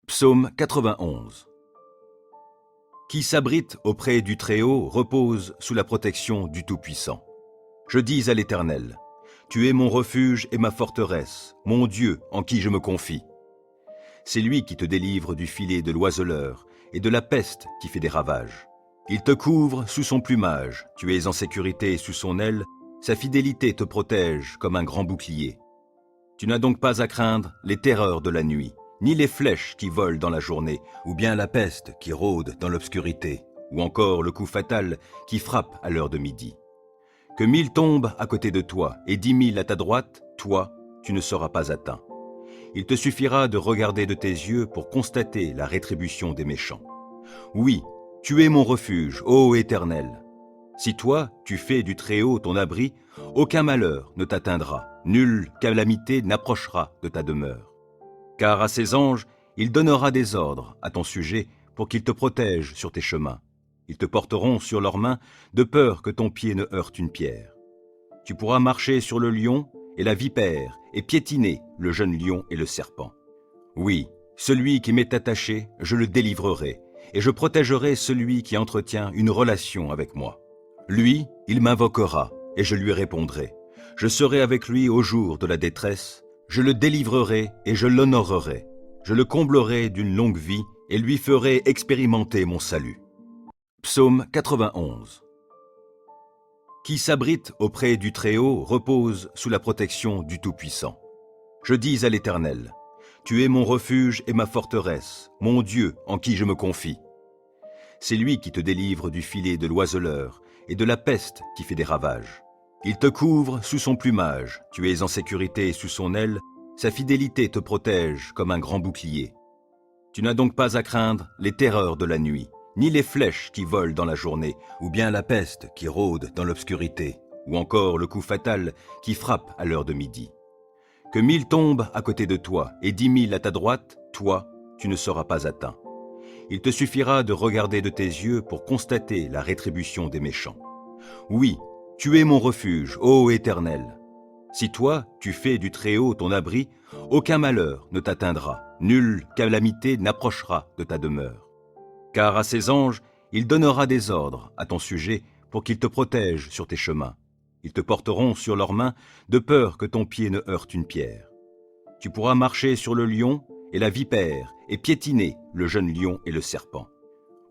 Psaume 91. Qui s'abrite auprès du Très-Haut repose sous la protection du Tout-Puissant. Je dis à l'Éternel, tu es mon refuge et ma forteresse, mon Dieu en qui je me confie. C'est lui qui te délivre du filet de l'oiseleur et de la peste qui fait des ravages. Il te couvre sous son plumage, tu es en sécurité sous son aile, sa fidélité te protège comme un grand bouclier. Tu n'as donc pas à craindre les terreurs de la nuit, ni les flèches qui volent dans la journée, ou bien la peste qui rôde dans l'obscurité, ou encore le coup fatal qui frappe à l'heure de midi. Que 1000 tombent à côté de toi et 10 000 à ta droite, toi, tu ne seras pas atteint. Il te suffira de regarder de tes yeux pour constater la rétribution des méchants. Oui, tu es mon refuge, ô Éternel. Si toi, tu fais du Très-Haut ton abri, aucun malheur ne t'atteindra, nulle calamité n'approchera de ta demeure. Car à ses anges, il donnera des ordres à ton sujet pour qu'ils te protègent sur tes chemins. Ils te porteront sur leurs mains de peur que ton pied ne heurte une pierre. Tu pourras marcher sur le lion et la vipère et piétiner le jeune lion et le serpent. Oui, celui qui m'est attaché, je le délivrerai, et je protégerai celui qui entretient une relation avec moi. Lui, il m'invoquera, et je lui répondrai. Je serai avec lui au jour de la détresse, je le délivrerai et je l'honorerai. Je le comblerai d'une longue vie et lui ferai expérimenter mon salut. Psaume 91. Qui s'abrite auprès du Très-Haut repose sous la protection du Tout-Puissant. Je dis à l'Éternel, tu es mon refuge et ma forteresse, mon Dieu en qui je me confie. C'est lui qui te délivre du filet de l'oiseleur et de la peste qui fait des ravages. Il te couvre sous son plumage, tu es en sécurité sous son aile, sa fidélité te protège comme un grand bouclier. Tu n'as donc pas à craindre les terreurs de la nuit, ni les flèches qui volent dans la journée, ou bien la peste qui rôde dans l'obscurité, ou encore le coup fatal qui frappe à l'heure de midi. Que 1000 tombent à côté de toi et 10 000 à ta droite, toi, tu ne seras pas atteint. Il te suffira de regarder de tes yeux pour constater la rétribution des méchants. Oui, tu es mon refuge, ô Éternel. Si toi, tu fais du Très-Haut ton abri, aucun malheur ne t'atteindra, nulle calamité n'approchera de ta demeure. Car à ses anges, il donnera des ordres à ton sujet pour qu'ils te protègent sur tes chemins. Ils te porteront sur leurs mains de peur que ton pied ne heurte une pierre. Tu pourras marcher sur le lion et la vipère et piétiner le jeune lion et le serpent.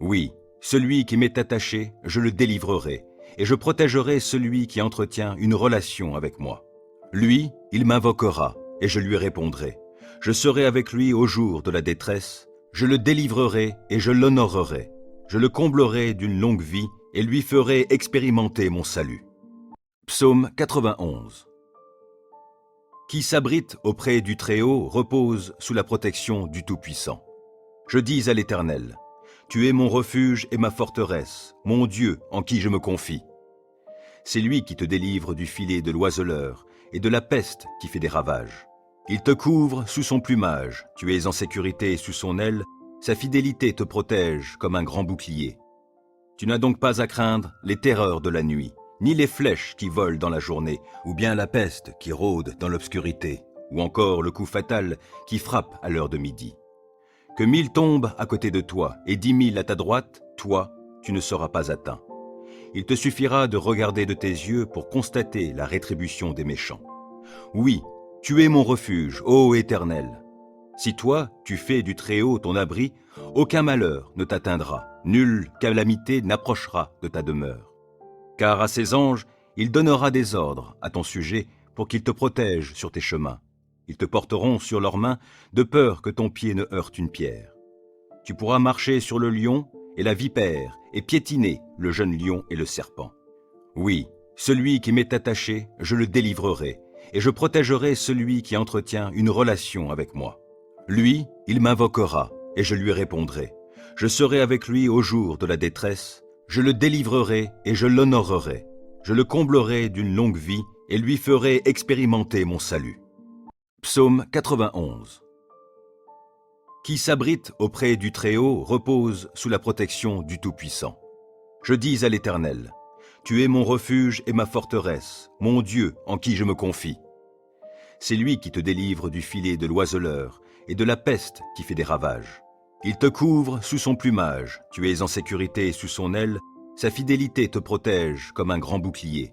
Oui, celui qui m'est attaché, je le délivrerai, et je protégerai celui qui entretient une relation avec moi. Lui, il m'invoquera, et je lui répondrai. Je serai avec lui au jour de la détresse, je le délivrerai et je l'honorerai. Je le comblerai d'une longue vie et lui ferai expérimenter mon salut. Psaume 91. Qui s'abrite auprès du Très-Haut repose sous la protection du Tout-Puissant. Je dis à l'Éternel, tu es mon refuge et ma forteresse, mon Dieu en qui je me confie. C'est lui qui te délivre du filet de l'oiseleur et de la peste qui fait des ravages. Il te couvre sous son plumage, tu es en sécurité sous son aile, sa fidélité te protège comme un grand bouclier. Tu n'as donc pas à craindre les terreurs de la nuit, ni les flèches qui volent dans la journée, ou bien la peste qui rôde dans l'obscurité, ou encore le coup fatal qui frappe à l'heure de midi. Que 1000 tombent à côté de toi et 10 000 à ta droite, toi, tu ne seras pas atteint. Il te suffira de regarder de tes yeux pour constater la rétribution des méchants. Oui, tu es mon refuge, ô Éternel. Si toi, tu fais du Très-Haut ton abri, aucun malheur ne t'atteindra, nulle calamité n'approchera de ta demeure. Car à ses anges, il donnera des ordres à ton sujet pour qu'ils te protègent sur tes chemins. Ils te porteront sur leurs mains de peur que ton pied ne heurte une pierre. Tu pourras marcher sur le lion et la vipère et piétiner le jeune lion et le serpent. Oui, celui qui m'est attaché, je le délivrerai, et je protégerai celui qui entretient une relation avec moi. Lui, il m'invoquera, et je lui répondrai. Je serai avec lui au jour de la détresse, je le délivrerai et je l'honorerai. Je le comblerai d'une longue vie et lui ferai expérimenter mon salut. Psaume 91. Qui s'abrite auprès du Très-Haut repose sous la protection du Tout-Puissant. Je dis à l'Éternel, tu es mon refuge et ma forteresse, mon Dieu en qui je me confie. C'est lui qui te délivre du filet de l'oiseleur et de la peste qui fait des ravages. Il te couvre sous son plumage, tu es en sécurité sous son aile, sa fidélité te protège comme un grand bouclier.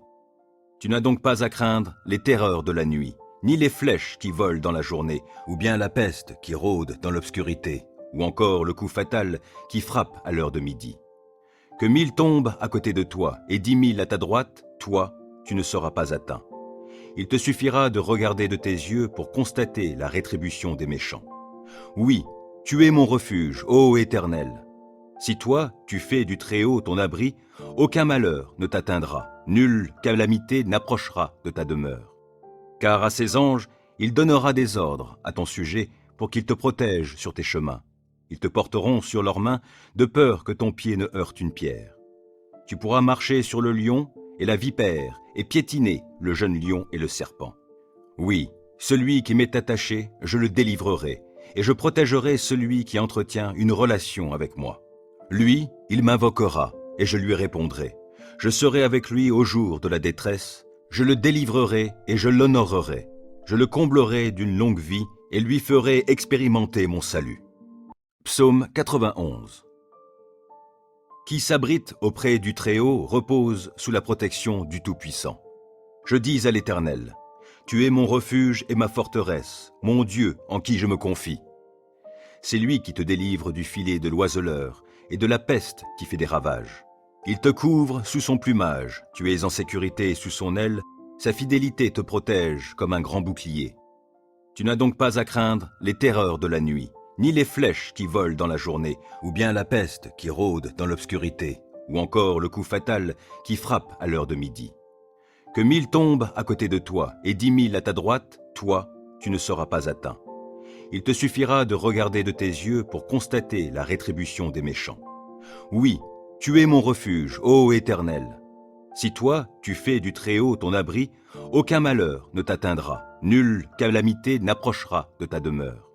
Tu n'as donc pas à craindre les terreurs de la nuit, ni les flèches qui volent dans la journée, ou bien la peste qui rôde dans l'obscurité, ou encore le coup fatal qui frappe à l'heure de midi. Que 1000 tombent à côté de toi et 10 000 à ta droite, toi, tu ne seras pas atteint. Il te suffira de regarder de tes yeux pour constater la rétribution des méchants. Oui, tu es mon refuge, ô Éternel. Si toi, tu fais du Très-Haut ton abri, aucun malheur ne t'atteindra, nulle calamité n'approchera de ta demeure. Car à ses anges, il donnera des ordres à ton sujet pour qu'ils te protègent sur tes chemins. Ils te porteront sur leurs mains de peur que ton pied ne heurte une pierre. Tu pourras marcher sur le lion et la vipère et piétiner le jeune lion et le serpent. Oui, celui qui m'est attaché, je le délivrerai, et je protégerai celui qui entretient une relation avec moi. Lui, il m'invoquera, et je lui répondrai. Je serai avec lui au jour de la détresse, je le délivrerai et je l'honorerai. Je le comblerai d'une longue vie et lui ferai expérimenter mon salut. Psaume 91. Qui s'abrite auprès du Très-Haut repose sous la protection du Tout-Puissant. Je dis à l'Éternel, tu es mon refuge et ma forteresse, mon Dieu en qui je me confie. C'est lui qui te délivre du filet de l'oiseleur et de la peste qui fait des ravages. Il te couvre sous son plumage, tu es en sécurité sous son aile, sa fidélité te protège comme un grand bouclier. Tu n'as donc pas à craindre les terreurs de la nuit, ni les flèches qui volent dans la journée, ou bien la peste qui rôde dans l'obscurité, ou encore le coup fatal qui frappe à l'heure de midi. Que 1000 tombent à côté de toi et 10 000 à ta droite, toi, tu ne seras pas atteint. Il te suffira de regarder de tes yeux pour constater la rétribution des méchants. Oui, tu es mon refuge, ô Éternel. Si toi, tu fais du Très-Haut ton abri, aucun malheur ne t'atteindra, nulle calamité n'approchera de ta demeure.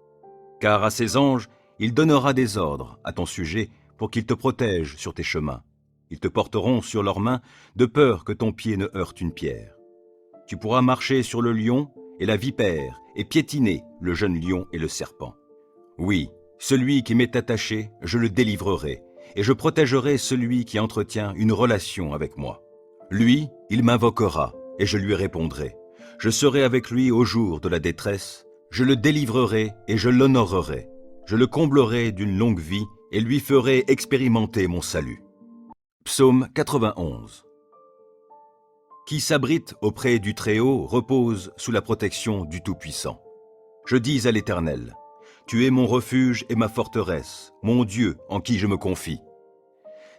Car à ses anges, il donnera des ordres à ton sujet pour qu'ils te protègent sur tes chemins. Ils te porteront sur leurs mains de peur que ton pied ne heurte une pierre. Tu pourras marcher sur le lion et la vipère et piétiner le jeune lion et le serpent. Oui, celui qui m'est attaché, je le délivrerai, et je protégerai celui qui entretient une relation avec moi. Lui, il m'invoquera, et je lui répondrai. Je serai avec lui au jour de la détresse, je le délivrerai et je l'honorerai. Je le comblerai d'une longue vie et lui ferai expérimenter mon salut. Psaume 91. Qui s'abrite auprès du Très-Haut repose sous la protection du Tout-Puissant. Je dis à l'Éternel, tu es mon refuge et ma forteresse, mon Dieu en qui je me confie.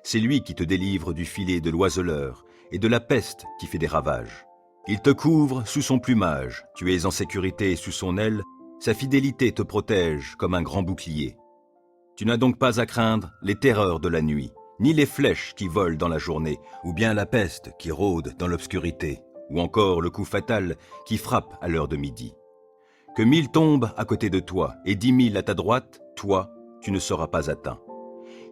C'est lui qui te délivre du filet de l'oiseleur et de la peste qui fait des ravages. Il te couvre sous son plumage, tu es en sécurité sous son aile, sa fidélité te protège comme un grand bouclier. Tu n'as donc pas à craindre les terreurs de la nuit, ni les flèches qui volent dans la journée, ou bien la peste qui rôde dans l'obscurité, ou encore le coup fatal qui frappe à l'heure de midi. Que 1000 tombent à côté de toi et 10 000 à ta droite, toi, tu ne seras pas atteint.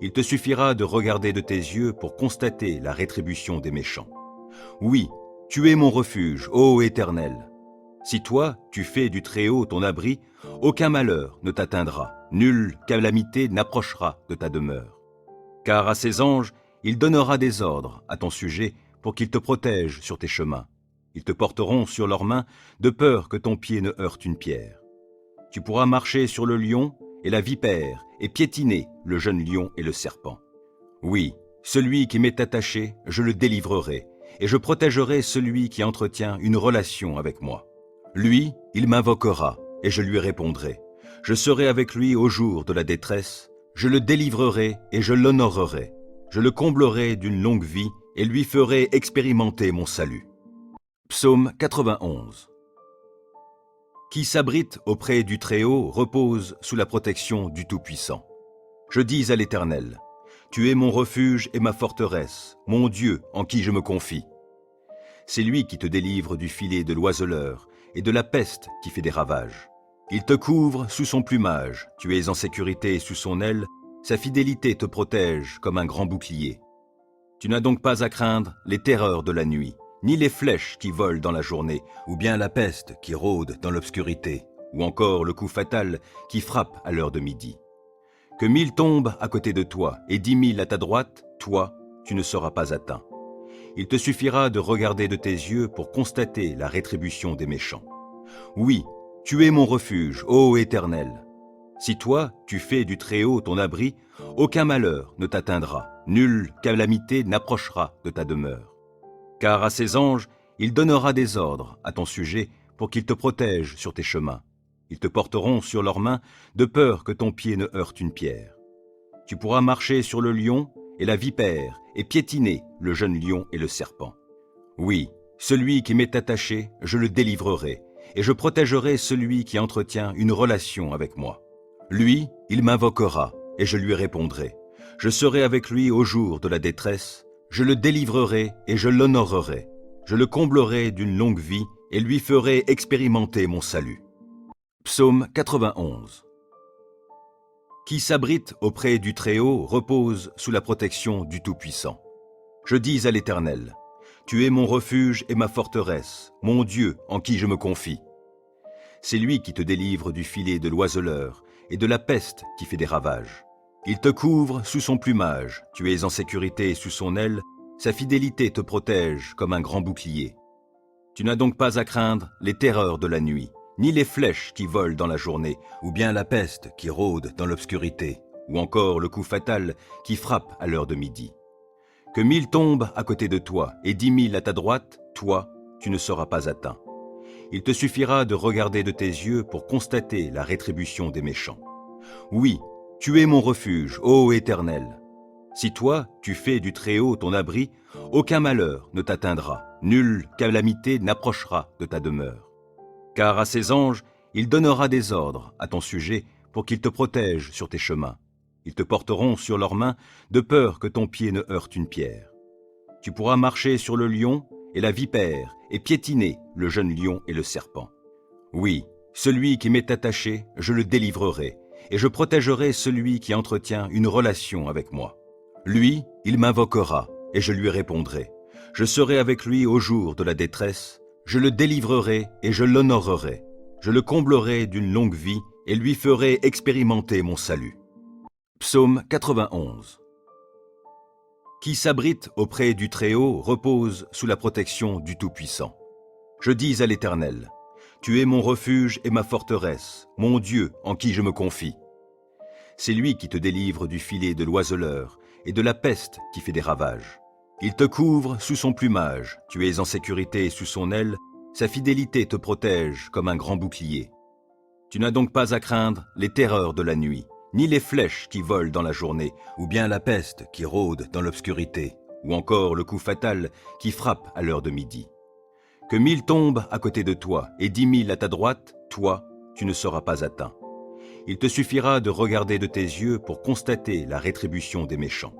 Il te suffira de regarder de tes yeux pour constater la rétribution des méchants. Oui, tu es mon refuge, ô Éternel. Si toi, tu fais du Très-Haut ton abri, aucun malheur ne t'atteindra, nulle calamité n'approchera de ta demeure. Car à ses anges, il donnera des ordres à ton sujet pour qu'ils te protègent sur tes chemins. Ils te porteront sur leurs mains de peur que ton pied ne heurte une pierre. Tu pourras marcher sur le lion et la vipère et piétiner le jeune lion et le serpent. Oui, celui qui m'est attaché, je le délivrerai, et je protégerai celui qui entretient une relation avec moi. Lui, il m'invoquera, et je lui répondrai. Je serai avec lui au jour de la détresse, je le délivrerai et je l'honorerai. Je le comblerai d'une longue vie et lui ferai expérimenter mon salut. Psaume 91. Qui s'abrite auprès du Très-Haut repose sous la protection du Tout-Puissant. Je dis à l'Éternel, tu es mon refuge et ma forteresse, mon Dieu en qui je me confie. C'est lui qui te délivre du filet de l'oiseleur et de la peste qui fait des ravages. Il te couvre sous son plumage, tu es en sécurité sous son aile, sa fidélité te protège comme un grand bouclier. Tu n'as donc pas à craindre les terreurs de la nuit, ni les flèches qui volent dans la journée, ou bien la peste qui rôde dans l'obscurité, ou encore le coup fatal qui frappe à l'heure de midi. Que 1000 tombent à côté de toi et 10 000 à ta droite, toi, tu ne seras pas atteint. Il te suffira de regarder de tes yeux pour constater la rétribution des méchants. Oui, tu es mon refuge, ô Éternel. Si toi, tu fais du Très-Haut ton abri, aucun malheur ne t'atteindra, nulle calamité n'approchera de ta demeure. Car à ses anges, il donnera des ordres à ton sujet pour qu'ils te protègent sur tes chemins. Ils te porteront sur leurs mains, de peur que ton pied ne heurte une pierre. Tu pourras marcher sur le lion et la vipère, et piétiner le jeune lion et le serpent. Oui, celui qui m'est attaché, je le délivrerai, et je protégerai celui qui entretient une relation avec moi. Lui, il m'invoquera, et je lui répondrai. Je serai avec lui au jour de la détresse, je le délivrerai et je l'honorerai. Je le comblerai d'une longue vie et lui ferai expérimenter mon salut. Psaume 91. Qui s'abrite auprès du Très-Haut repose sous la protection du Tout-Puissant. Je dis à l'Éternel, tu es mon refuge et ma forteresse, mon Dieu en qui je me confie. C'est lui qui te délivre du filet de l'oiseleur et de la peste qui fait des ravages. Il te couvre sous son plumage, tu es en sécurité sous son aile, sa fidélité te protège comme un grand bouclier. Tu n'as donc pas à craindre les terreurs de la nuit, ni les flèches qui volent dans la journée, ou bien la peste qui rôde dans l'obscurité, ou encore le coup fatal qui frappe à l'heure de midi. Que 1000 tombent à côté de toi et 10 000 à ta droite, toi, tu ne seras pas atteint. Il te suffira de regarder de tes yeux pour constater la rétribution des méchants. Oui, tu es mon refuge, ô Éternel. Si toi, tu fais du Très-Haut ton abri, aucun malheur ne t'atteindra, nulle calamité n'approchera de ta demeure. Car à ses anges, il donnera des ordres à ton sujet pour qu'ils te protègent sur tes chemins. Ils te porteront sur leurs mains, de peur que ton pied ne heurte une pierre. Tu pourras marcher sur le lion et la vipère, et piétiner le jeune lion et le serpent. Oui, celui qui m'est attaché, je le délivrerai, et je protégerai celui qui entretient une relation avec moi. Lui, il m'invoquera, et je lui répondrai. Je serai avec lui au jour de la détresse, je le délivrerai et je l'honorerai. Je le comblerai d'une longue vie et lui ferai expérimenter mon salut. Psaume 91. Qui s'abrite auprès du Très-Haut repose sous la protection du Tout-Puissant. Je dis à l'Éternel, tu es mon refuge et ma forteresse, mon Dieu en qui je me confie. C'est lui qui te délivre du filet de l'oiseleur et de la peste qui fait des ravages. Il te couvre sous son plumage, tu es en sécurité sous son aile, sa fidélité te protège comme un grand bouclier. Tu n'as donc pas à craindre les terreurs de la nuit, ni les flèches qui volent dans la journée, ou bien la peste qui rôde dans l'obscurité, ou encore le coup fatal qui frappe à l'heure de midi. Que 1000 tombent à côté de toi et 10 000 à ta droite, toi, tu ne seras pas atteint. Il te suffira de regarder de tes yeux pour constater la rétribution des méchants.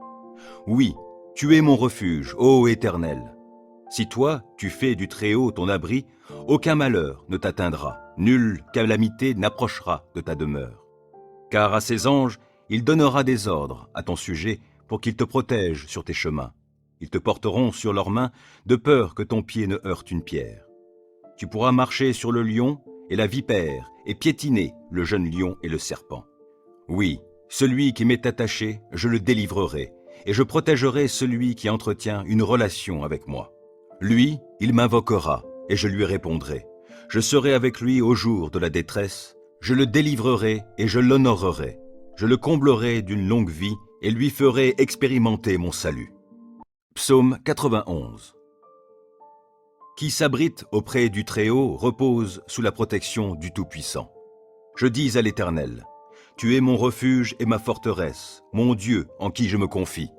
Oui, tu es mon refuge, ô Éternel. Si toi, tu fais du Très-Haut ton abri, aucun malheur ne t'atteindra, nulle calamité n'approchera de ta demeure. Car à ses anges, il donnera des ordres à ton sujet pour qu'ils te protègent sur tes chemins. Ils te porteront sur leurs mains, de peur que ton pied ne heurte une pierre. Tu pourras marcher sur le lion et la vipère, et piétiner le jeune lion et le serpent. Oui, celui qui m'est attaché, je le délivrerai, et je protégerai celui qui entretient une relation avec moi. Lui, il m'invoquera, et je lui répondrai. Je serai avec lui au jour de la détresse, je le délivrerai et je l'honorerai. Je le comblerai d'une longue vie et lui ferai expérimenter mon salut. Psaume 91. Qui s'abrite auprès du Très-Haut repose sous la protection du Tout-Puissant. Je dis à l'Éternel, tu es mon refuge et ma forteresse, mon Dieu en qui je me confie.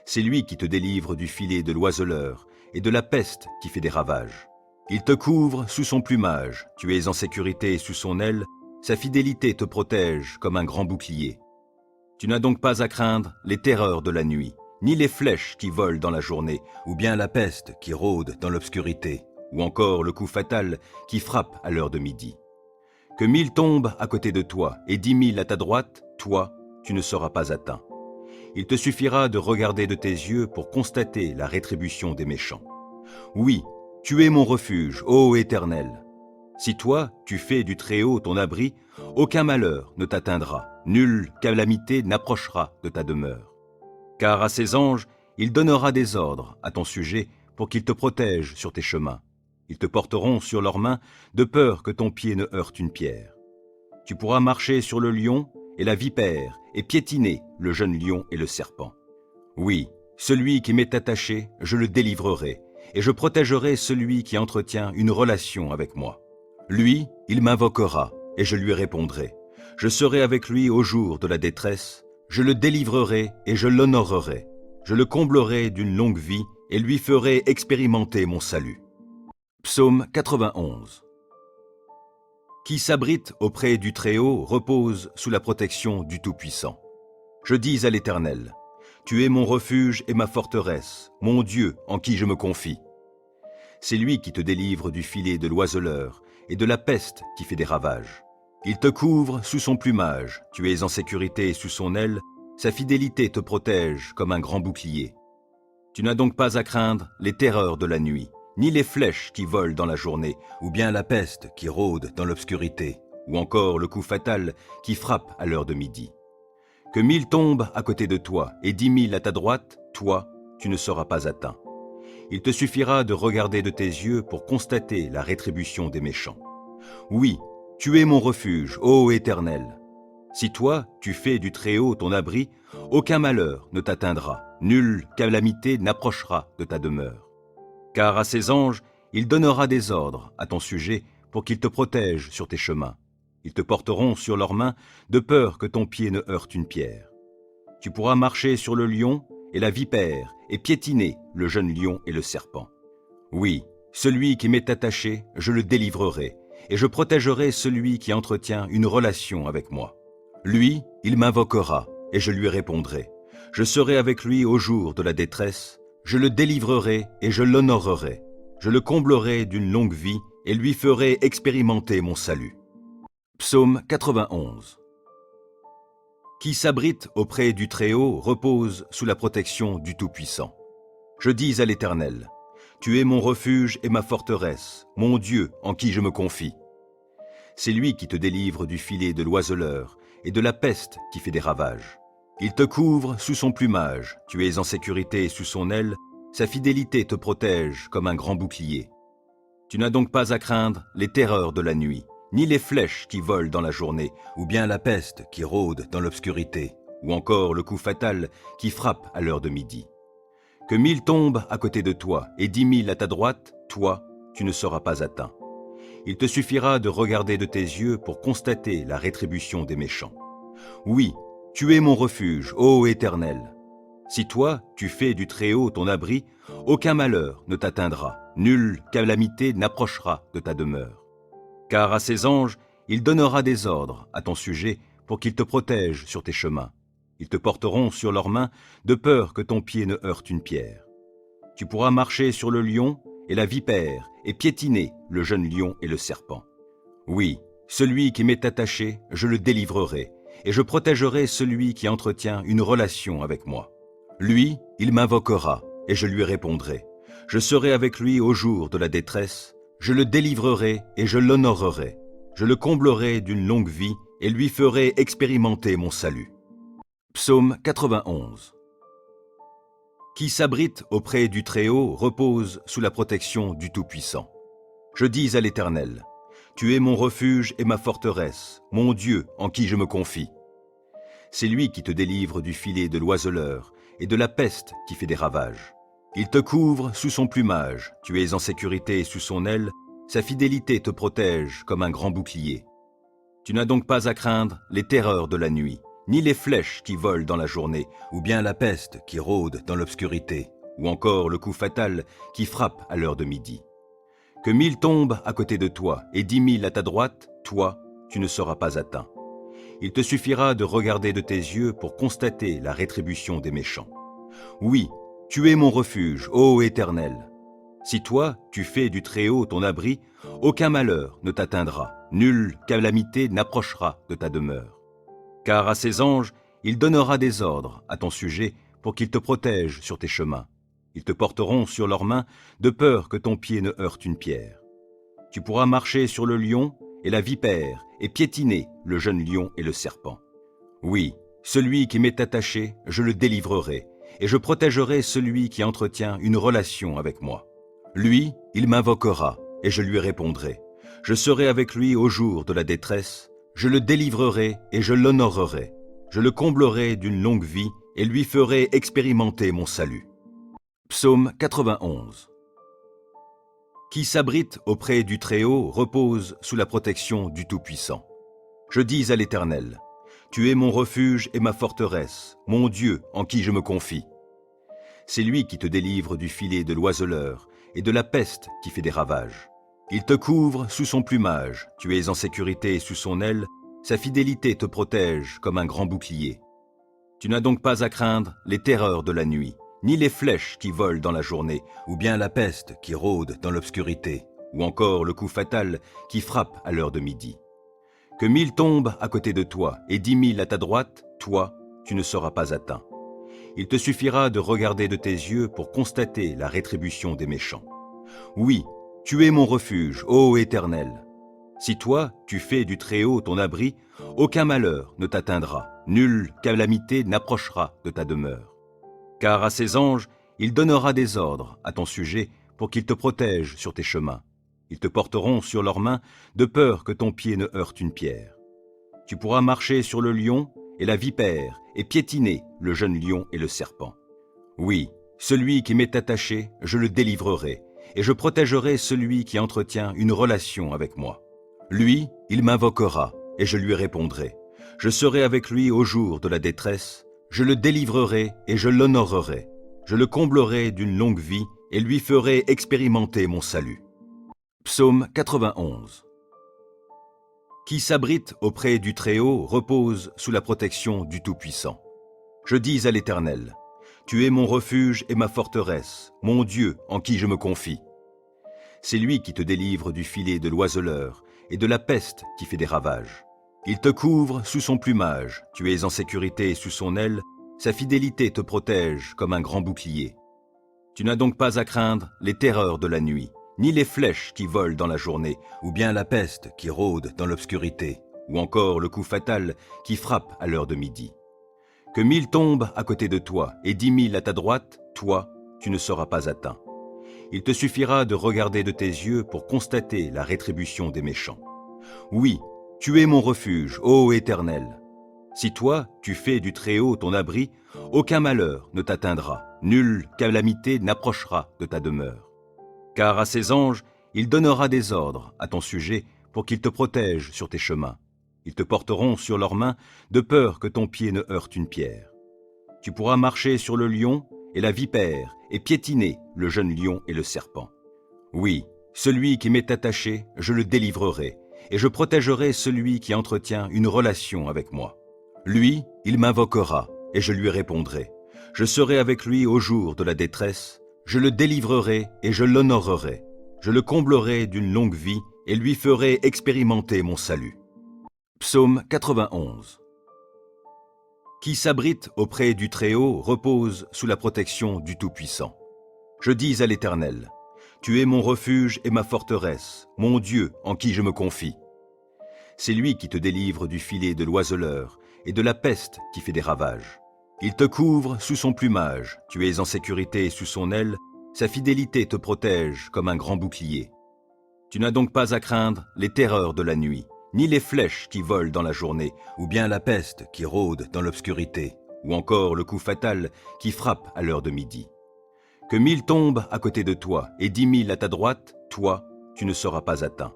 C'est lui qui te délivre du filet de l'oiseleur et de la peste qui fait des ravages. Il te couvre sous son plumage, tu es en sécurité sous son aile, sa fidélité te protège comme un grand bouclier. Tu n'as donc pas à craindre les terreurs de la nuit, ni les flèches qui volent dans la journée, ou bien la peste qui rôde dans l'obscurité, ou encore le coup fatal qui frappe à l'heure de midi. Que 1000 tombent à côté de toi et 10 000 à ta droite, toi, tu ne seras pas atteint. Il te suffira de regarder de tes yeux pour constater la rétribution des méchants. Oui, tu es mon refuge, ô Éternel. Si toi, tu fais du Très-Haut ton abri, aucun malheur ne t'atteindra, nulle calamité n'approchera de ta demeure. Car à ses anges, il donnera des ordres à ton sujet pour qu'ils te protègent sur tes chemins. Ils te porteront sur leurs mains de peur que ton pied ne heurte une pierre. Tu pourras marcher sur le lion et la vipère et piétiner le jeune lion et le serpent. Oui, celui qui m'est attaché, je le délivrerai, et je protégerai celui qui entretient une relation avec moi. Lui, il m'invoquera, et je lui répondrai. Je serai avec lui au jour de la détresse, je le délivrerai et je l'honorerai. Je le comblerai d'une longue vie et lui ferai expérimenter mon salut. Psaume 91. Qui s'abrite auprès du Très-Haut repose sous la protection du Tout-Puissant. Je dis à l'Éternel, tu es mon refuge et ma forteresse, mon Dieu en qui je me confie. C'est lui qui te délivre du filet de l'oiseleur et de la peste qui fait des ravages. Il te couvre sous son plumage, tu es en sécurité sous son aile, sa fidélité te protège comme un grand bouclier. Tu n'as donc pas à craindre les terreurs de la nuit, ni les flèches qui volent dans la journée, ou bien la peste qui rôde dans l'obscurité, ou encore le coup fatal qui frappe à l'heure de midi. Que 1000 tombent à côté de toi et 10 000 à ta droite, toi, tu ne seras pas atteint. Il te suffira de regarder de tes yeux pour constater la rétribution des méchants. Oui, tu es mon refuge, ô Éternel. Si toi, tu fais du Très-Haut ton abri, aucun malheur ne t'atteindra, nulle calamité n'approchera de ta demeure. Car à ses anges, il donnera des ordres à ton sujet pour qu'ils te protègent sur tes chemins. Ils te porteront sur leurs mains de peur que ton pied ne heurte une pierre. Tu pourras marcher sur le lion et la vipère et piétiner le jeune lion et le serpent. Oui, celui qui m'est attaché, je le délivrerai, et je protégerai celui qui entretient une relation avec moi. Lui, il m'invoquera, et je lui répondrai. Je serai avec lui au jour de la détresse, je le délivrerai et je l'honorerai. Je le comblerai d'une longue vie et lui ferai expérimenter mon salut. Psaume 91. Qui s'abrite auprès du Très-Haut repose sous la protection du Tout-Puissant. Je dis à l'Éternel, tu es mon refuge et ma forteresse, mon Dieu en qui je me confie. C'est lui qui te délivre du filet de l'oiseleur et de la peste qui fait des ravages. Il te couvre sous son plumage, tu es en sécurité sous son aile, sa fidélité te protège comme un grand bouclier. Tu n'as donc pas à craindre les terreurs de la nuit, ni les flèches qui volent dans la journée, ou bien la peste qui rôde dans l'obscurité, ou encore le coup fatal qui frappe à l'heure de midi. Que 1000 tombent à côté de toi et 10 000 à ta droite, toi, tu ne seras pas atteint. Il te suffira de regarder de tes yeux pour constater la rétribution des méchants. Oui, tu es mon refuge, ô Éternel. Si toi, tu fais du Très-Haut ton abri, aucun malheur ne t'atteindra, nulle calamité n'approchera de ta demeure. Car à ses anges, il donnera des ordres à ton sujet pour qu'ils te protègent sur tes chemins. Ils te porteront sur leurs mains de peur que ton pied ne heurte une pierre. Tu pourras marcher sur le lion et la vipère et piétiner le jeune lion et le serpent. Oui, celui qui m'est attaché, je le délivrerai, et je protégerai celui qui entretient une relation avec moi. Lui, il m'invoquera, et je lui répondrai. Je serai avec lui au jour de la détresse, je le délivrerai et je l'honorerai. Je le comblerai d'une longue vie et lui ferai expérimenter mon salut. Psaume 91. Qui s'abrite auprès du Très-Haut repose sous la protection du Tout-Puissant. Je dis à l'Éternel, tu es mon refuge et ma forteresse, mon Dieu en qui je me confie. C'est lui qui te délivre du filet de l'oiseleur et de la peste qui fait des ravages. Il te couvre sous son plumage, tu es en sécurité sous son aile, sa fidélité te protège comme un grand bouclier. Tu n'as donc pas à craindre les terreurs de la nuit, ni les flèches qui volent dans la journée, ou bien la peste qui rôde dans l'obscurité, ou encore le coup fatal qui frappe à l'heure de midi. Que 1000 tombent à côté de toi et 10 000 à ta droite, toi, tu ne seras pas atteint. Il te suffira de regarder de tes yeux pour constater la rétribution des méchants. Oui, tu es mon refuge, ô Éternel. Si toi, tu fais du Très-Haut ton abri, aucun malheur ne t'atteindra, nulle calamité n'approchera de ta demeure. Car à ses anges, il donnera des ordres à ton sujet pour qu'ils te protègent sur tes chemins. Ils te porteront sur leurs mains de peur que ton pied ne heurte une pierre. Tu pourras marcher sur le lion et la vipère et piétiner le jeune lion et le serpent. Oui, celui qui m'est attaché, je le délivrerai, et je protégerai celui qui entretient une relation avec moi. Lui, il m'invoquera, et je lui répondrai. Je serai avec lui au jour de la détresse, je le délivrerai et je l'honorerai. Je le comblerai d'une longue vie et lui ferai expérimenter mon salut. Psaume 91. Qui s'abrite auprès du Très-Haut repose sous la protection du Tout-Puissant. Je dis à l'Éternel, tu es mon refuge et ma forteresse, mon Dieu en qui je me confie. C'est lui qui te délivre du filet de l'oiseleur et de la peste qui fait des ravages. Il te couvre sous son plumage, tu es en sécurité sous son aile, sa fidélité te protège comme un grand bouclier. Tu n'as donc pas à craindre les terreurs de la nuit, ni les flèches qui volent dans la journée, ou bien la peste qui rôde dans l'obscurité, ou encore le coup fatal qui frappe à l'heure de midi. Que 1000 tombent à côté de toi et 10 000 à ta droite, toi, tu ne seras pas atteint. Il te suffira de regarder de tes yeux pour constater la rétribution des méchants. Oui, tu es mon refuge, ô Éternel. Si toi, tu fais du Très-Haut ton abri, aucun malheur ne t'atteindra, nulle calamité n'approchera de ta demeure. Car à ses anges, il donnera des ordres à ton sujet pour qu'ils te protègent sur tes chemins. Ils te porteront sur leurs mains de peur que ton pied ne heurte une pierre. Tu pourras marcher sur le lion et la vipère et piétiner le jeune lion et le serpent. Oui, celui qui m'est attaché, je le délivrerai, et je protégerai celui qui entretient une relation avec moi. Lui, il m'invoquera, et je lui répondrai. Je serai avec lui au jour de la détresse, je le délivrerai et je l'honorerai. Je le comblerai d'une longue vie et lui ferai expérimenter mon salut. Psaume 91. Qui s'abrite auprès du Très-Haut repose sous la protection du Tout-Puissant. Je dis à l'Éternel, tu es mon refuge et ma forteresse, mon Dieu en qui je me confie. C'est lui qui te délivre du filet de l'oiseleur et de la peste qui fait des ravages. Il te couvre sous son plumage, tu es en sécurité sous son aile, sa fidélité te protège comme un grand bouclier. Tu n'as donc pas à craindre les terreurs de la nuit, ni les flèches qui volent dans la journée, ou bien la peste qui rôde dans l'obscurité, ou encore le coup fatal qui frappe à l'heure de midi. Que 1000 tombent à côté de toi et 10 000 à ta droite, toi, tu ne seras pas atteint. Il te suffira de regarder de tes yeux pour constater la rétribution des méchants. Oui, tu es mon refuge, ô Éternel. Si toi, tu fais du Très-Haut ton abri, aucun malheur ne t'atteindra, nulle calamité n'approchera de ta demeure. Car à ses anges, il donnera des ordres à ton sujet pour qu'ils te protègent sur tes chemins. Ils te porteront sur leurs mains de peur que ton pied ne heurte une pierre. Tu pourras marcher sur le lion et la vipère et piétiner le jeune lion et le serpent. Oui, celui qui m'est attaché, je le délivrerai, et je protégerai celui qui entretient une relation avec moi. Lui, il m'invoquera, et je lui répondrai. Je serai avec lui au jour de la détresse, je le délivrerai et je l'honorerai. Je le comblerai d'une longue vie et lui ferai expérimenter mon salut. Psaume 91. Qui s'abrite auprès du Très-Haut repose sous la protection du Tout-Puissant. Je dis à l'Éternel, tu es mon refuge et ma forteresse, mon Dieu en qui je me confie. C'est lui qui te délivre du filet de l'oiseleur et de la peste qui fait des ravages. Il te couvre sous son plumage, tu es en sécurité sous son aile, sa fidélité te protège comme un grand bouclier. Tu n'as donc pas à craindre les terreurs de la nuit, ni les flèches qui volent dans la journée, ou bien la peste qui rôde dans l'obscurité, ou encore le coup fatal qui frappe à l'heure de midi. Que 1000 tombent à côté de toi et 10 000 à ta droite, toi, tu ne seras pas atteint.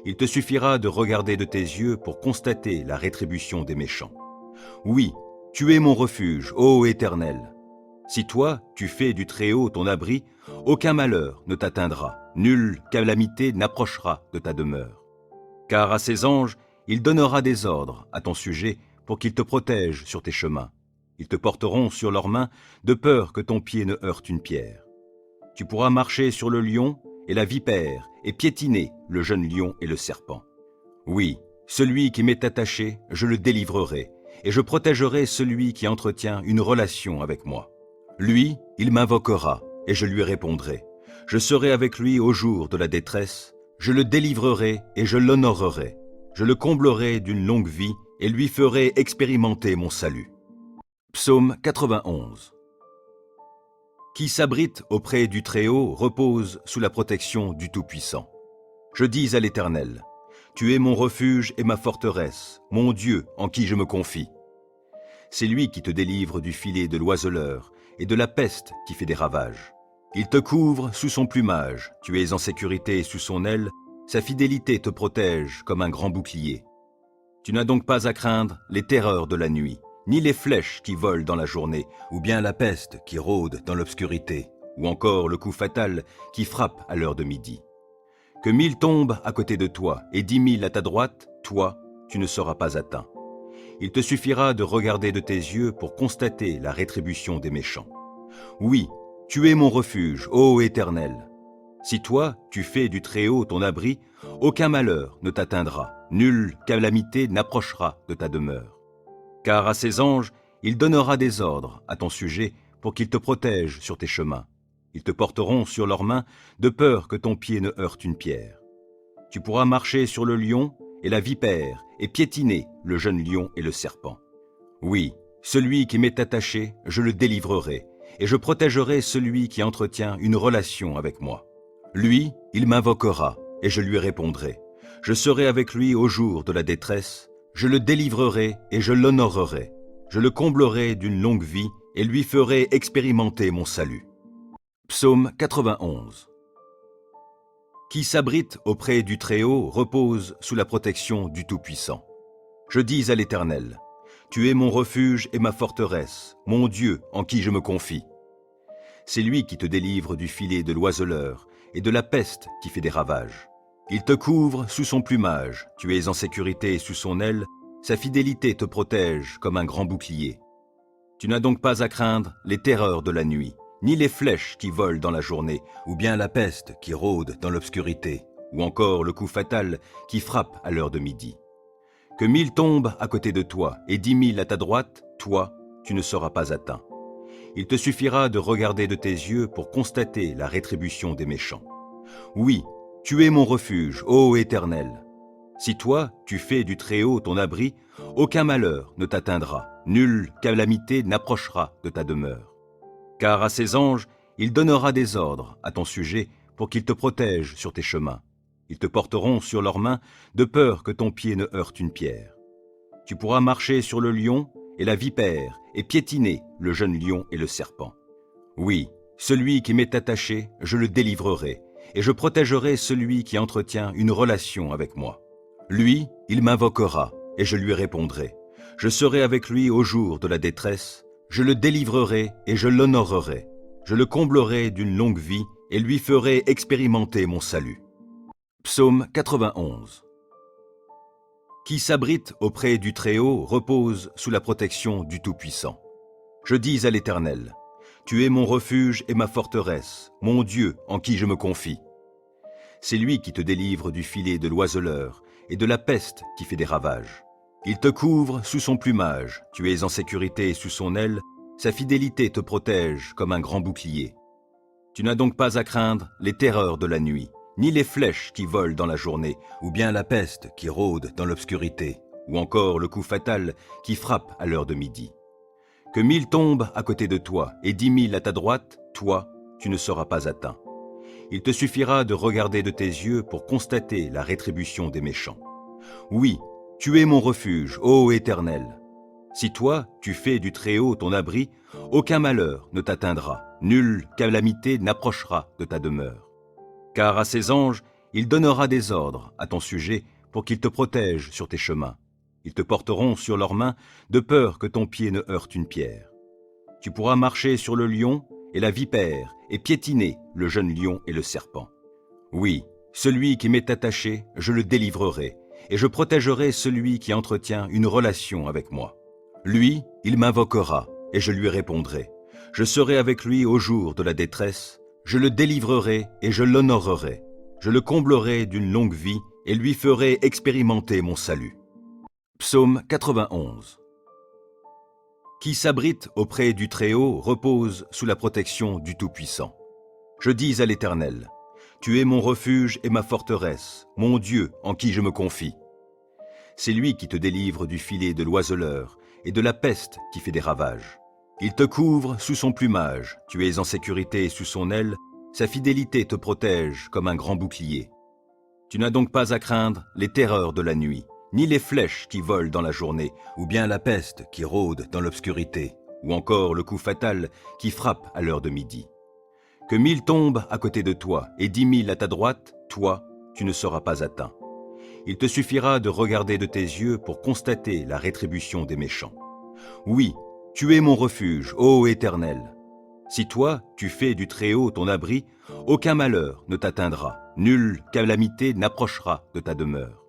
Il te suffira de regarder de tes yeux pour constater la rétribution des méchants. Oui, tu es mon refuge, ô Éternel. Si toi, tu fais du Très-Haut ton abri, aucun malheur ne t'atteindra, nulle calamité n'approchera de ta demeure. Car à ses anges, il donnera des ordres à ton sujet pour qu'ils te protègent sur tes chemins. Ils te porteront sur leurs mains de peur que ton pied ne heurte une pierre. Tu pourras marcher sur le lion et la vipère et piétiner le jeune lion et le serpent. Oui, celui qui m'est attaché, je le délivrerai, et je protégerai celui qui entretient une relation avec moi. Lui, il m'invoquera, et je lui répondrai. Je serai avec lui au jour de la détresse, Je le délivrerai et je l'honorerai. Je le comblerai d'une longue vie et lui ferai expérimenter mon salut. Psaume 91. Qui s'abrite auprès du Très-Haut repose sous la protection du Tout-Puissant. Je dis à l'Éternel, tu es mon refuge et ma forteresse, mon Dieu en qui je me confie. C'est lui qui te délivre du filet de l'oiseleur et de la peste qui fait des ravages. Il te couvre sous son plumage, tu es en sécurité sous son aile, sa fidélité te protège comme un grand bouclier. Tu n'as donc pas à craindre les terreurs de la nuit, ni les flèches qui volent dans la journée, ou bien la peste qui rôde dans l'obscurité, ou encore le coup fatal qui frappe à l'heure de midi. Que 1000 tombent à côté de toi et 10 000 à ta droite, toi, tu ne seras pas atteint. Il te suffira de regarder de tes yeux pour constater la rétribution des méchants. Oui, tu es mon refuge, ô Éternel. Si toi, tu fais du Très-Haut ton abri, aucun malheur ne t'atteindra, nulle calamité n'approchera de ta demeure. Car à ses anges, il donnera des ordres à ton sujet pour qu'ils te protègent sur tes chemins. Ils te porteront sur leurs mains de peur que ton pied ne heurte une pierre. Tu pourras marcher sur le lion et la vipère et piétiner le jeune lion et le serpent. Oui, celui qui m'est attaché, je le délivrerai, et je protégerai celui qui entretient une relation avec moi. Lui, il m'invoquera, et je lui répondrai. Je serai avec lui au jour de la détresse, je le délivrerai et je l'honorerai. Je le comblerai d'une longue vie et lui ferai expérimenter mon salut. Psaume 91. Qui s'abrite auprès du Très-Haut repose sous la protection du Tout-Puissant. Je dis à l'Éternel, tu es mon refuge et ma forteresse, mon Dieu en qui je me confie. C'est lui qui te délivre du filet de l'oiseleur et de la peste qui fait des ravages. Il te couvre sous son plumage, tu es en sécurité sous son aile, sa fidélité te protège comme un grand bouclier. Tu n'as donc pas à craindre les terreurs de la nuit, ni les flèches qui volent dans la journée, ou bien la peste qui rôde dans l'obscurité, ou encore le coup fatal qui frappe à l'heure de midi. Que 1000 tombent à côté de toi et 10 000 à ta droite, toi, tu ne seras pas atteint. Il te suffira de regarder de tes yeux pour constater la rétribution des méchants. Oui, tu es mon refuge, ô Éternel. Si toi, tu fais du Très-Haut ton abri, aucun malheur ne t'atteindra, nulle calamité n'approchera de ta demeure. Car à ses anges, il donnera des ordres à ton sujet pour qu'ils te protègent sur tes chemins. Ils te porteront sur leurs mains de peur que ton pied ne heurte une pierre. Tu pourras marcher sur le lion et la vipère et piétiner le jeune lion et le serpent. Oui, celui qui m'est attaché, je le délivrerai, et je protégerai celui qui entretient une relation avec moi. Lui, il m'invoquera, et je lui répondrai. Je serai avec lui au jour de la détresse, je le délivrerai et je l'honorerai. Je le comblerai d'une longue vie et lui ferai expérimenter mon salut. Psaume 91. Qui s'abrite auprès du Très-Haut repose sous la protection du Tout-Puissant. Je dis à l'Éternel, tu es mon refuge et ma forteresse, mon Dieu en qui je me confie. C'est lui qui te délivre du filet de l'oiseleur et de la peste qui fait des ravages. Il te couvre sous son plumage, tu es en sécurité sous son aile, sa fidélité te protège comme un grand bouclier. Tu n'as donc pas à craindre les terreurs de la nuit, ni les flèches qui volent dans la journée, ou bien la peste qui rôde dans l'obscurité, ou encore le coup fatal qui frappe à l'heure de midi. Que 1000 tombent à côté de toi et 10 000 à ta droite, toi, tu ne seras pas atteint. Il te suffira de regarder de tes yeux pour constater la rétribution des méchants. Oui, tu es mon refuge, ô Éternel. Si toi, tu fais du Très-Haut ton abri, aucun malheur ne t'atteindra, nulle calamité n'approchera de ta demeure. Car à ses anges, il donnera des ordres à ton sujet pour qu'ils te protègent sur tes chemins. Ils te porteront sur leurs mains de peur que ton pied ne heurte une pierre. Tu pourras marcher sur le lion et la vipère et piétiner le jeune lion et le serpent. Oui, celui qui m'est attaché, je le délivrerai, et je protégerai celui qui entretient une relation avec moi. Lui, il m'invoquera, et je lui répondrai. Je serai avec lui au jour de la détresse, je le délivrerai et je l'honorerai. Je le comblerai d'une longue vie et lui ferai expérimenter mon salut. Psaume 91. Qui s'abrite auprès du Très-Haut repose sous la protection du Tout-Puissant. Je dis à l'Éternel, Tu es mon refuge et ma forteresse, mon Dieu en qui je me confie. C'est lui qui te délivre du filet de l'oiseleur et de la peste qui fait des ravages. Il te couvre sous son plumage, tu es en sécurité sous son aile, sa fidélité te protège comme un grand bouclier. Tu n'as donc pas à craindre les terreurs de la nuit, ni les flèches qui volent dans la journée, ou bien la peste qui rôde dans l'obscurité, ou encore le coup fatal qui frappe à l'heure de midi. Que 1000 tombent à côté de toi et 10 000 à ta droite, toi, tu ne seras pas atteint. Il te suffira de regarder de tes yeux pour constater la rétribution des méchants. Oui, tu es mon refuge, ô Éternel. Si toi, tu fais du Très-Haut ton abri, aucun malheur ne t'atteindra, nulle calamité n'approchera de ta demeure.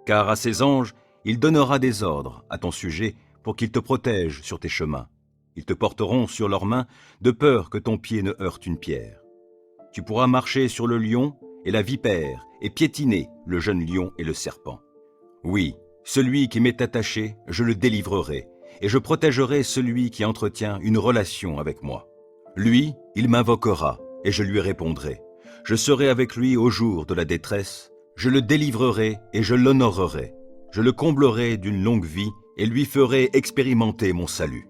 Car à ses anges, il donnera des ordres à ton sujet pour qu'ils te protègent sur tes chemins. Ils te porteront sur leurs mains de peur que ton pied ne heurte une pierre. Tu pourras marcher sur le lion et la vipère et piétiner le jeune lion et le serpent. Oui, celui qui m'est attaché, je le délivrerai, et je protégerai celui qui entretient une relation avec moi. Lui, il m'invoquera, et je lui répondrai. Je serai avec lui au jour de la détresse, je le délivrerai et je l'honorerai. Je le comblerai d'une longue vie et lui ferai expérimenter mon salut.